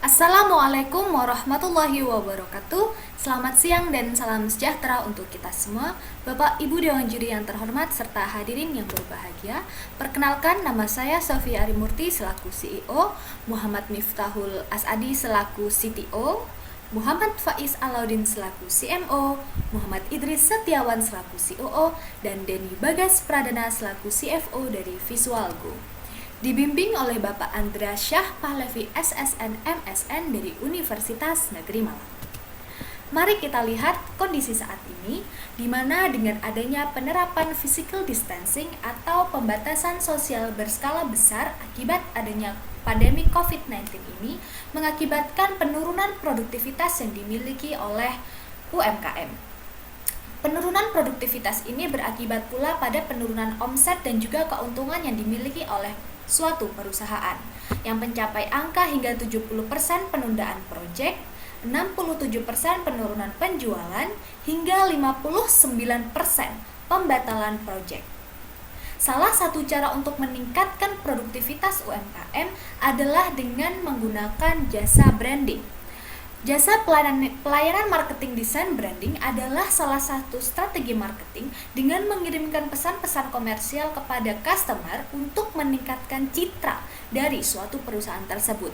Assalamualaikum warahmatullahi wabarakatuh. Selamat siang dan salam sejahtera untuk kita semua, Bapak Ibu Dewan Juri yang terhormat serta hadirin yang berbahagia. Perkenalkan, nama saya Sofia Arimurti selaku CEO, Muhammad Miftahul Asadi selaku CTO, Muhammad Faiz Alaudin selaku CMO, Muhammad Idris Setiawan selaku COO, dan Denny Bagas Pradana selaku CFO dari Visualgo. Dibimbing oleh Bapak Andra Syah Pahlavi SSN MSN dari Universitas Negeri Malang. Mari kita lihat kondisi saat ini, di mana dengan adanya penerapan physical distancing atau pembatasan sosial berskala besar akibat adanya pandemi COVID-19 ini mengakibatkan penurunan produktivitas yang dimiliki oleh UMKM. Penurunan produktivitas ini berakibat pula pada penurunan omset dan juga keuntungan yang dimiliki oleh suatu perusahaan yang mencapai angka hingga 70% penundaan proyek, 67% penurunan penjualan, hingga 59% pembatalan proyek. Salah satu cara untuk meningkatkan produktivitas UMKM adalah dengan menggunakan jasa branding. Jasa pelayanan marketing desain branding adalah salah satu strategi marketing dengan mengirimkan pesan-pesan komersial kepada customer untuk meningkatkan citra dari suatu perusahaan tersebut.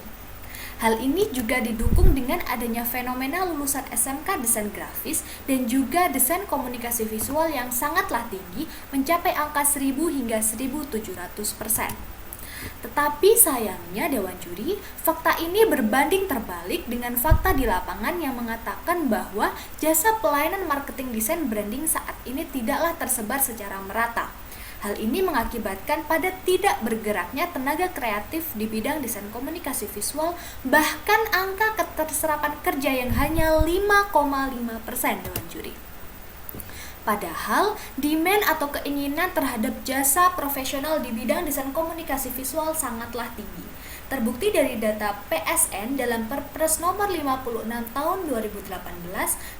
Hal ini juga didukung dengan adanya fenomena lulusan SMK desain grafis dan juga desain komunikasi visual yang sangatlah tinggi, mencapai angka 1000 hingga 1700%. Tetapi sayangnya Dewan Juri, fakta ini berbanding terbalik dengan fakta di lapangan yang mengatakan bahwa jasa pelayanan marketing desain branding saat ini tidaklah tersebar secara merata. Hal ini mengakibatkan pada tidak bergeraknya tenaga kreatif di bidang desain komunikasi visual, bahkan angka keterserapan kerja yang hanya 5,5% Dewan Juri. Padahal, demand atau keinginan terhadap jasa profesional di bidang desain komunikasi visual sangatlah tinggi. Terbukti dari data PSN dalam Perpres nomor 56 tahun 2018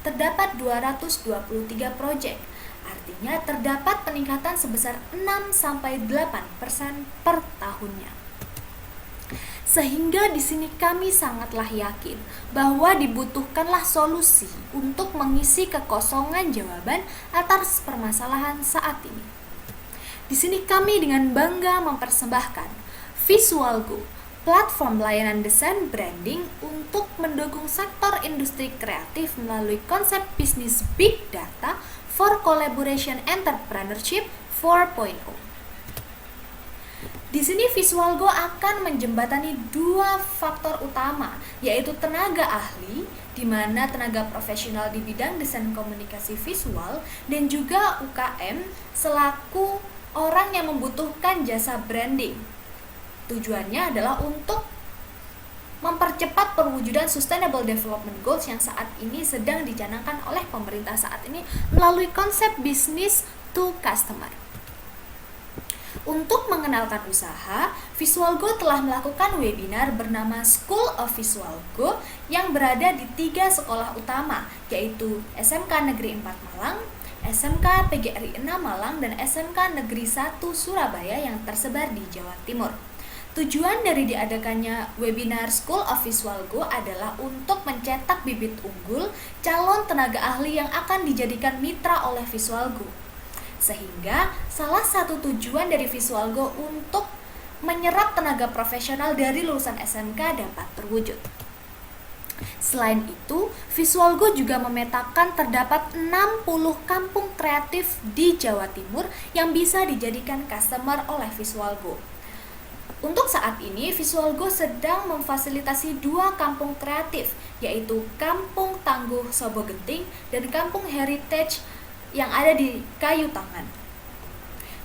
terdapat 223 proyek. Artinya terdapat peningkatan sebesar 6-8% per tahunnya. Sehingga di sini kami sangatlah yakin bahwa dibutuhkanlah solusi untuk mengisi kekosongan jawaban atas permasalahan saat ini. Di sini kami dengan bangga mempersembahkan Visualgo, platform layanan desain branding untuk mendukung sektor industri kreatif melalui konsep bisnis big data for collaboration entrepreneurship 4.0. Di sini Visualgo akan menjembatani dua faktor utama, yaitu tenaga ahli, di mana tenaga profesional di bidang desain komunikasi visual, dan juga UKM selaku orang yang membutuhkan jasa branding. Tujuannya adalah untuk mempercepat perwujudan Sustainable Development Goals yang saat ini sedang dicanangkan oleh pemerintah saat ini melalui konsep bisnis to customer. Untuk mengenalkan usaha, Visualgo telah melakukan webinar bernama School of Visualgo yang berada di 3 sekolah utama, yaitu SMK Negeri 4 Malang, SMK PGRI 6 Malang, dan SMK Negeri 1 Surabaya yang tersebar di Jawa Timur. Tujuan dari diadakannya webinar School of Visualgo adalah untuk mencetak bibit unggul calon tenaga ahli yang akan dijadikan mitra oleh Visualgo. Sehingga salah satu tujuan dari Visualgo untuk menyerap tenaga profesional dari lulusan SMK dapat terwujud. Selain itu, Visualgo juga memetakan terdapat 60 kampung kreatif di Jawa Timur yang bisa dijadikan customer oleh Visualgo. Untuk saat ini, Visualgo sedang memfasilitasi 2 kampung kreatif, yaitu Kampung Tangguh Sobo Genting dan Kampung Heritage yang ada di Kayu Tangan.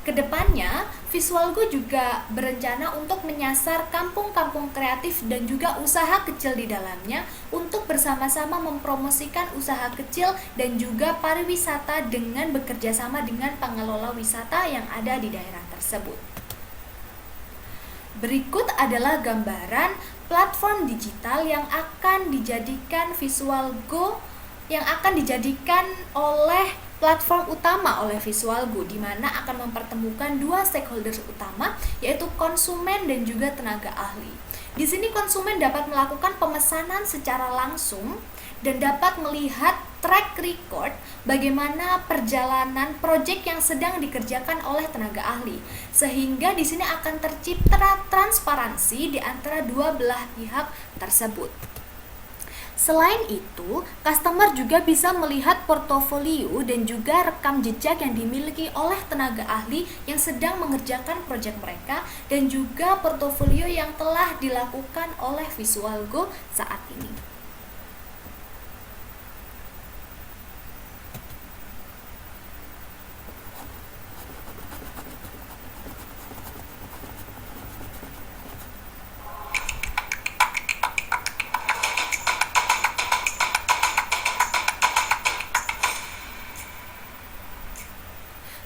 Kedepannya, Visualgo juga berencana untuk menyasar kampung-kampung kreatif dan juga usaha kecil di dalamnya untuk bersama-sama mempromosikan usaha kecil dan juga pariwisata dengan bekerja sama dengan pengelola wisata yang ada di daerah tersebut. Berikut adalah gambaran platform digital yang akan dijadikan Visualgo, yang akan dijadikan oleh platform utama oleh Visualgo, di mana akan mempertemukan 2 stakeholders utama, yaitu konsumen dan juga tenaga ahli. Di sini konsumen dapat melakukan pemesanan secara langsung dan dapat melihat track record bagaimana perjalanan proyek yang sedang dikerjakan oleh tenaga ahli. Sehingga di sini akan tercipta transparansi di antara dua belah pihak tersebut. Selain itu, customer juga bisa melihat portofolio dan juga rekam jejak yang dimiliki oleh tenaga ahli yang sedang mengerjakan proyek mereka dan juga portofolio yang telah dilakukan oleh Visualgo saat ini.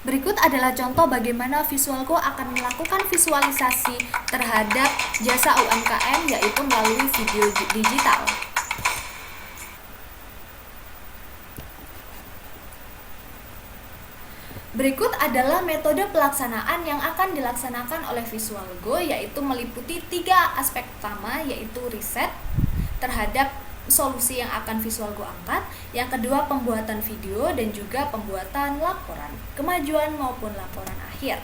Berikut adalah contoh bagaimana Visualgo akan melakukan visualisasi terhadap jasa UMKM, yaitu melalui video digital. Berikut adalah metode pelaksanaan yang akan dilaksanakan oleh Visualgo, yaitu meliputi 3 aspek utama, yaitu riset terhadap solusi yang akan Visualgo angkat, yang kedua pembuatan video, dan juga pembuatan laporan kemajuan maupun laporan akhir.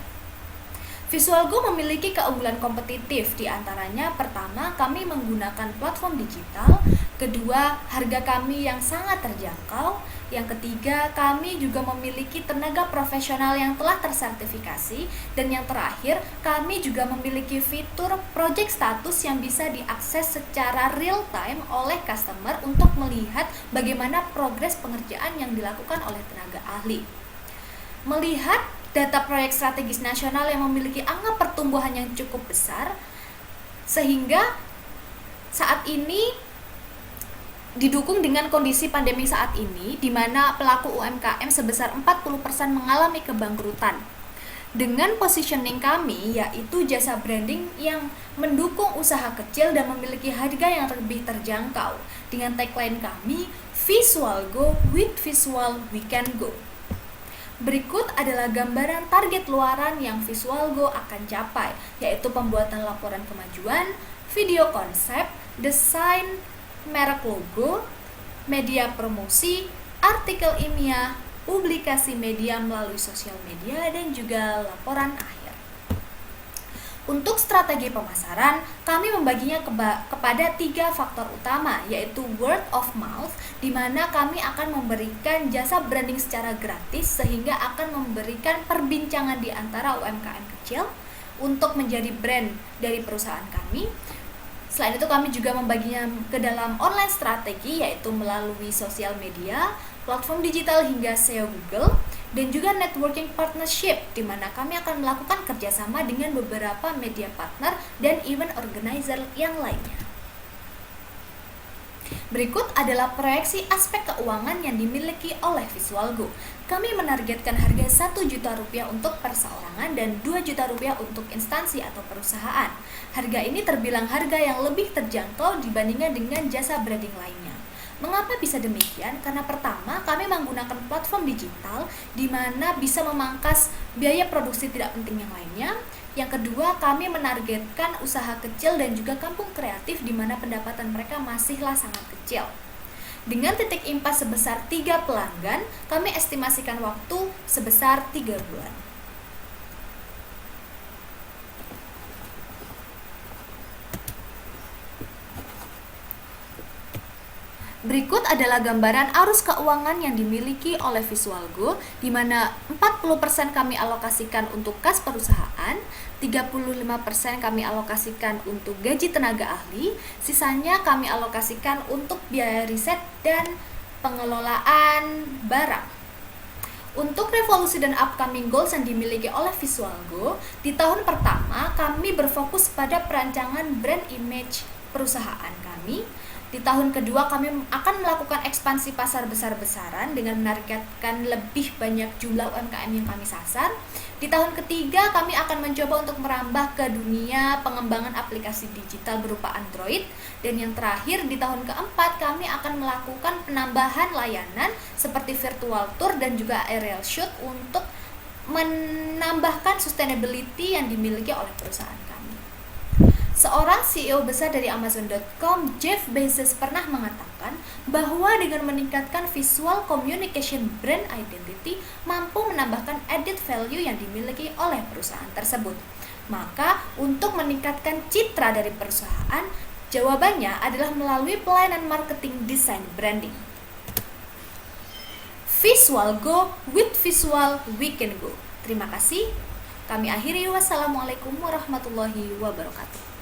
Visualgo memiliki keunggulan kompetitif, diantaranya pertama, kami menggunakan platform digital, kedua, harga kami yang sangat terjangkau, yang ketiga, kami juga memiliki tenaga profesional yang telah tersertifikasi, dan yang terakhir, kami juga memiliki fitur project status yang bisa diakses secara real time oleh customer untuk melihat bagaimana progres pengerjaan yang dilakukan oleh tenaga ahli. Melihat data proyek strategis nasional yang memiliki angka pertumbuhan yang cukup besar, sehingga saat ini didukung dengan kondisi pandemi saat ini, di mana pelaku UMKM sebesar 40% mengalami kebangkrutan. Dengan positioning kami, yaitu jasa branding yang mendukung usaha kecil dan memiliki harga yang lebih terjangkau. Dengan tagline kami, Visualgo, with Visual we can go. Berikut adalah gambaran target luaran yang Visualgo akan capai, yaitu pembuatan laporan kemajuan, video konsep, desain merek logo, media promosi, artikel ilmiah, publikasi media melalui sosial media, dan juga laporan akhir. Untuk strategi pemasaran, kami membaginya kepada 3 faktor utama, yaitu word of mouth, di mana kami akan memberikan jasa branding secara gratis sehingga akan memberikan perbincangan di antara UMKM kecil untuk menjadi brand dari perusahaan kami. Selain itu, kami juga membaginya ke dalam online strategi, yaitu melalui sosial media, platform digital hingga SEO Google, dan juga networking partnership, di mana kami akan melakukan kerjasama dengan beberapa media partner dan event organizer yang lainnya. Berikut adalah proyeksi aspek keuangan yang dimiliki oleh Visualgo. Kami menargetkan harga Rp1 juta untuk perseorangan dan Rp2 juta untuk instansi atau perusahaan. Harga ini terbilang harga yang lebih terjangkau dibandingkan dengan jasa branding lainnya. Mengapa bisa demikian? Karena pertama, kami menggunakan platform digital di mana bisa memangkas biaya produksi tidak penting yang lainnya. Yang kedua, kami menargetkan usaha kecil dan juga kampung kreatif di mana pendapatan mereka masihlah sangat kecil. Dengan titik impas sebesar 3 pelanggan, kami estimasikan waktu sebesar 3 bulan. Berikut adalah gambaran arus keuangan yang dimiliki oleh Visualgo, di mana 40% kami alokasikan untuk kas perusahaan, 35% kami alokasikan untuk gaji tenaga ahli, sisanya kami alokasikan untuk biaya riset dan pengelolaan barang. Untuk revolusi dan upcoming goals yang dimiliki oleh Visualgo, di tahun pertama kami berfokus pada perancangan brand image perusahaan kami. Di tahun kedua kami akan melakukan ekspansi pasar besar-besaran dengan menargetkan lebih banyak jumlah UMKM yang kami sasar. Di tahun ketiga kami akan mencoba untuk merambah ke dunia pengembangan aplikasi digital berupa Android. Dan yang terakhir, di tahun keempat kami akan melakukan penambahan layanan seperti virtual tour dan juga aerial shoot untuk menambahkan sustainability yang dimiliki oleh perusahaan kami. Seorang CEO besar dari Amazon.com, Jeff Bezos, pernah mengatakan bahwa dengan meningkatkan visual communication brand identity mampu menambahkan added value yang dimiliki oleh perusahaan tersebut. Maka, untuk meningkatkan citra dari perusahaan, jawabannya adalah melalui pelayanan marketing design branding. Visual go, with visual we can go. Terima kasih. Kami akhiri. Wassalamualaikum warahmatullahi wabarakatuh.